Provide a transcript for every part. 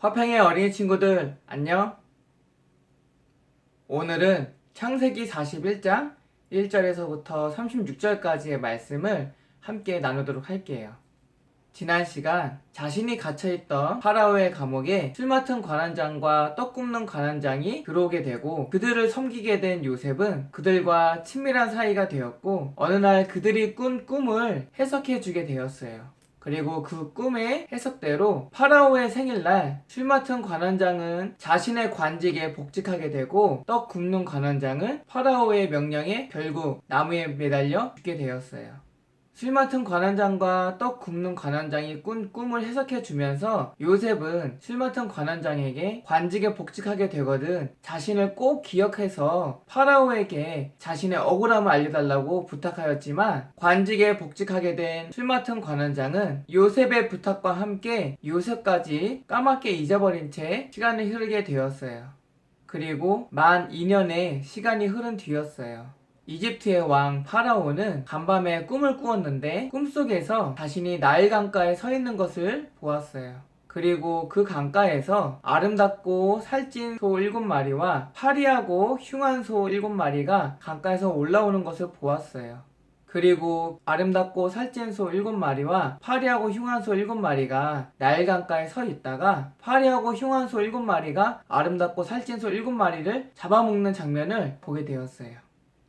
화평의 어린이 친구들 안녕. 오늘은 창세기 41장 1절에서부터 36절까지의 말씀을 함께 나누도록 할게요. 지난 시간 자신이 갇혀있던 파라오의 감옥에 술 맡은 관원장과 떡 굽는 관원장이 들어오게 되고 그들을 섬기게 된 요셉은 그들과 친밀한 사이가 되었고 어느 날 그들이 꾼 꿈을 해석해 주게 되었어요. 그리고 그 꿈의 해석대로 파라오의 생일날 술 맡은 관원장은 자신의 관직에 복직하게 되고 떡 굽는 관원장은 파라오의 명령에 결국 나무에 매달려 죽게 되었어요. 술 맡은 관원장과 떡 굽는 관원장이 꾼 꿈을 해석해 주면서 요셉은 술 맡은 관원장에게 관직에 복직하게 되거든 자신을 꼭 기억해서 파라오에게 자신의 억울함을 알려달라고 부탁하였지만 관직에 복직하게 된 술 맡은 관원장은 요셉의 부탁과 함께 요셉까지 까맣게 잊어버린 채 시간이 흐르게 되었어요. 그리고 만 2년의 시간이 흐른 뒤였어요. 이집트의 왕 파라오는 간밤에 꿈을 꾸었는데 꿈속에서 자신이 나일 강가에 서 있는 것을 보았어요. 그리고 그 강가에서 아름답고 살찐 소 7마리와 파리하고 흉한 소 7마리가 강가에서 올라오는 것을 보았어요. 그리고 아름답고 살찐 소 7마리와 파리하고 흉한 소 7마리가 나일 강가에 서 있다가 파리하고 흉한 소 7마리가 아름답고 살찐 소 7마리를 잡아먹는 장면을 보게 되었어요.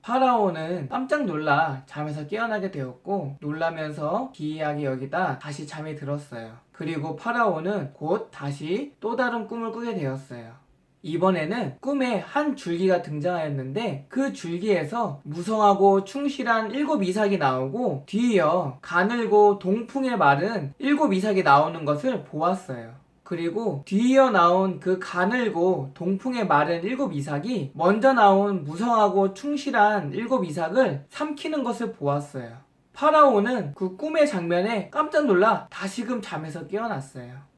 파라오는 깜짝 놀라 잠에서 깨어나게 되었고 놀라면서 기이하게 여기다 다시 잠이 들었어요. 그리고 파라오는 곧 다시 또 다른 꿈을 꾸게 되었어요. 이번에는 꿈에 한 줄기가 등장하였는데 그 줄기에서 무성하고 충실한 7이삭이 나오고 뒤이어 가늘고 동풍에 마른 7이삭이 나오는 것을 보았어요. 그리고 뒤이어 나온 그 가늘고 동풍에 마른 7이삭이 먼저 나온 무성하고 충실한 7이삭을 삼키는 것을 보았어요. 파라오는 그 꿈의 장면에 깜짝 놀라 다시금 잠에서 깨어났어요.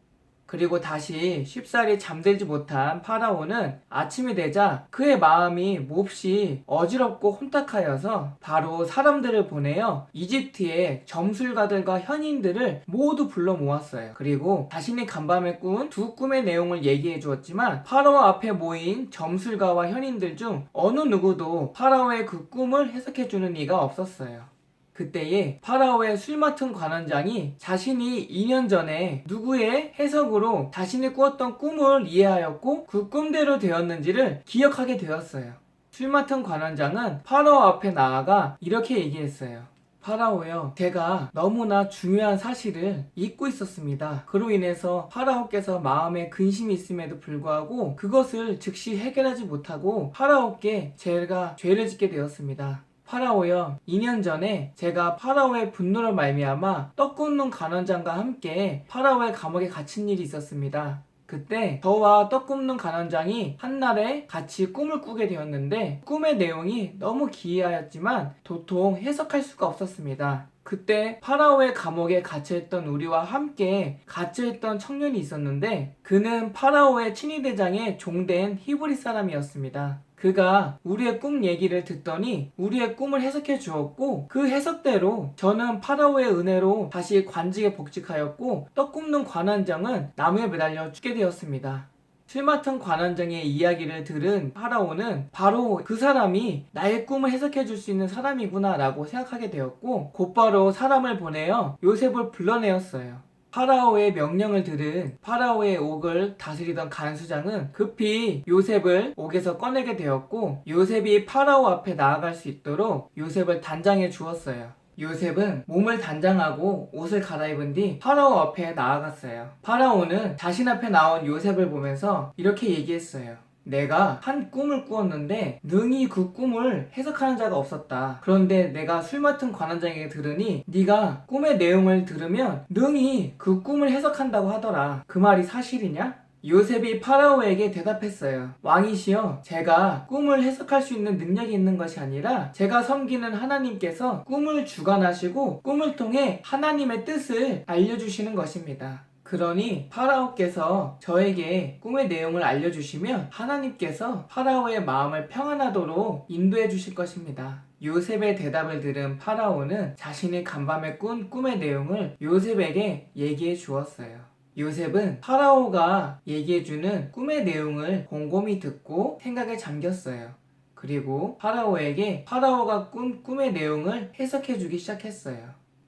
그리고 다시 쉽사리 잠들지 못한 파라오는 아침이 되자 그의 마음이 몹시 어지럽고 혼탁하여서 바로 사람들을 보내어 이집트의 점술가들과 현인들을 모두 불러 모았어요. 그리고 자신이 간밤에 꾼 두 꿈의 내용을 얘기해 주었지만 파라오 앞에 모인 점술가와 현인들 중 어느 누구도 파라오의 그 꿈을 해석해 주는 이가 없었어요. 그때에 파라오의 술 맡은 관원장이 자신이 2년 전에 누구의 해석으로 자신이 꾸었던 꿈을 이해하였고 그 꿈대로 되었는지를 기억하게 되었어요. 술 맡은 관원장은 파라오 앞에 나아가 이렇게 얘기했어요. 파라오여, 제가 너무나 중요한 사실을 잊고 있었습니다. 그로 인해서 파라오께서 마음에 근심이 있음에도 불구하고 그것을 즉시 해결하지 못하고 파라오께 제가 죄를 짓게 되었습니다. 파라오여, 2년 전에 제가 파라오의 분노로 말미암아 떡 굽는 간원장과 함께 파라오의 감옥에 갇힌 일이 있었습니다. 그때 저와 떡 굽는 간원장이 한날에 같이 꿈을 꾸게 되었는데 꿈의 내용이 너무 기이하였지만 도통 해석할 수가 없었습니다. 그때 파라오의 감옥에 갇혀있던 우리와 함께 갇혀있던 청년이 있었는데 그는 파라오의 친위대장의 종된 히브리 사람이었습니다. 그가 우리의 꿈 얘기를 듣더니 우리의 꿈을 해석해 주었고 그 해석대로 저는 파라오의 은혜로 다시 관직에 복직하였고 떡 굽는 관원장은 나무에 매달려 죽게 되었습니다. 술 맡은 관원장의 이야기를 들은 파라오는 바로 그 사람이 나의 꿈을 해석해 줄 수 있는 사람이구나 라고 생각하게 되었고 곧바로 사람을 보내어 요셉을 불러내었어요. 파라오의 명령을 들은 파라오의 옥을 다스리던 간수장은 급히 요셉을 옥에서 꺼내게 되었고 요셉이 파라오 앞에 나아갈 수 있도록 요셉을 단장해 주었어요. 요셉은 몸을 단장하고 옷을 갈아입은 뒤 파라오 앞에 나아갔어요. 파라오는 자신 앞에 나온 요셉을 보면서 이렇게 얘기했어요. 내가 한 꿈을 꾸었는데 능히 그 꿈을 해석하는 자가 없었다. 그런데 내가 술 맡은 관원장에게 들으니 네가 꿈의 내용을 들으면 능히 그 꿈을 해석한다고 하더라. 그 말이 사실이냐? 요셉이 파라오에게 대답했어요. 왕이시여, 제가 꿈을 해석할 수 있는 능력이 있는 것이 아니라 제가 섬기는 하나님께서 꿈을 주관하시고 꿈을 통해 하나님의 뜻을 알려주시는 것입니다. 그러니 파라오께서 저에게 꿈의 내용을 알려주시면 하나님께서 파라오의 마음을 평안하도록 인도해 주실 것입니다. 요셉의 대답을 들은 파라오는 자신이 간밤에 꾼 꿈의 내용을 요셉에게 얘기해 주었어요. 요셉은 파라오가 얘기해주는 꿈의 내용을 곰곰이 듣고 생각에 잠겼어요. 그리고 파라오에게 파라오가 꾼 꿈의 내용을 해석해주기 시작했어요.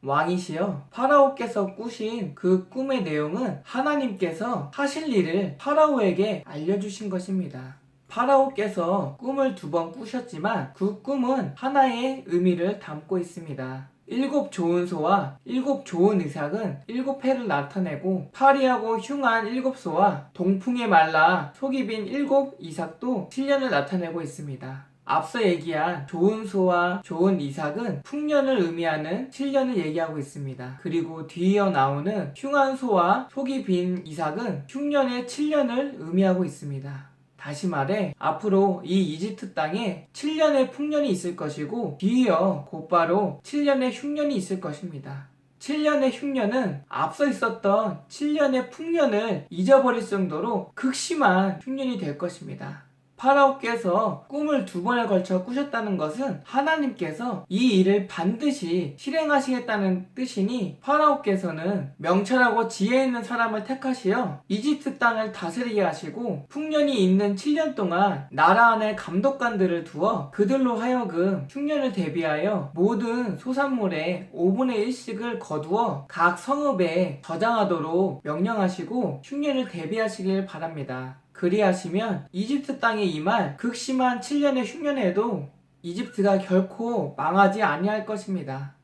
왕이시여, 파라오께서 꾸신 그 꿈의 내용은 하나님께서 하실 일을 파라오에게 알려주신 것입니다. 파라오께서 꿈을 2번 꾸셨지만 그 꿈은 하나의 의미를 담고 있습니다. 7 좋은 소와 7 좋은 이삭은 7해를 나타내고 파리하고 흉한 7 소와 동풍에 말라 속이 빈 7 이삭도 7년을 나타내고 있습니다. 앞서 얘기한 좋은 소와 좋은 이삭은 풍년을 의미하는 7년을 얘기하고 있습니다. 그리고 뒤이어 나오는 흉한 소와 속이 빈 이삭은 흉년의 7년을 의미하고 있습니다. 다시 말해 앞으로 이 이집트 땅에 7년의 풍년이 있을 것이고 뒤이어 곧바로 7년의 흉년이 있을 것입니다. 7년의 흉년은 앞서 있었던 7년의 풍년을 잊어버릴 정도로 극심한 흉년이 될 것입니다. 파라오께서 꿈을 2번에 걸쳐 꾸셨다는 것은 하나님께서 이 일을 반드시 실행하시겠다는 뜻이니 파라오께서는 명철하고 지혜 있는 사람을 택하시어 이집트 땅을 다스리게 하시고 풍년이 있는 7년 동안 나라 안에 감독관들을 두어 그들로 하여금 흉년을 대비하여 모든 소산물의 5분의 1씩을 거두어 각 성읍에 저장하도록 명령하시고 흉년을 대비하시길 바랍니다. 그리하시면 이집트 땅에 임할 극심한 7년의 흉년에도 이집트가 결코 망하지 아니할 것입니다.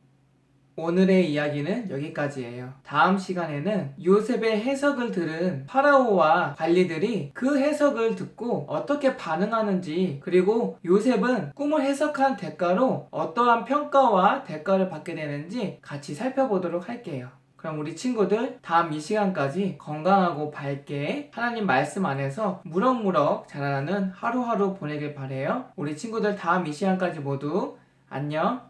오늘의 이야기는 여기까지예요. 다음 시간에는 요셉의 해석을 들은 파라오와 관리들이 그 해석을 듣고 어떻게 반응하는지, 그리고 요셉은 꿈을 해석한 대가로 어떠한 평가와 대가를 받게 되는지 같이 살펴보도록 할게요. 그럼 우리 친구들 다음 이 시간까지 건강하고 밝게 하나님 말씀 안에서 무럭무럭 자라나는 하루하루 보내길 바래요. 우리 친구들 다음 이 시간까지 모두 안녕.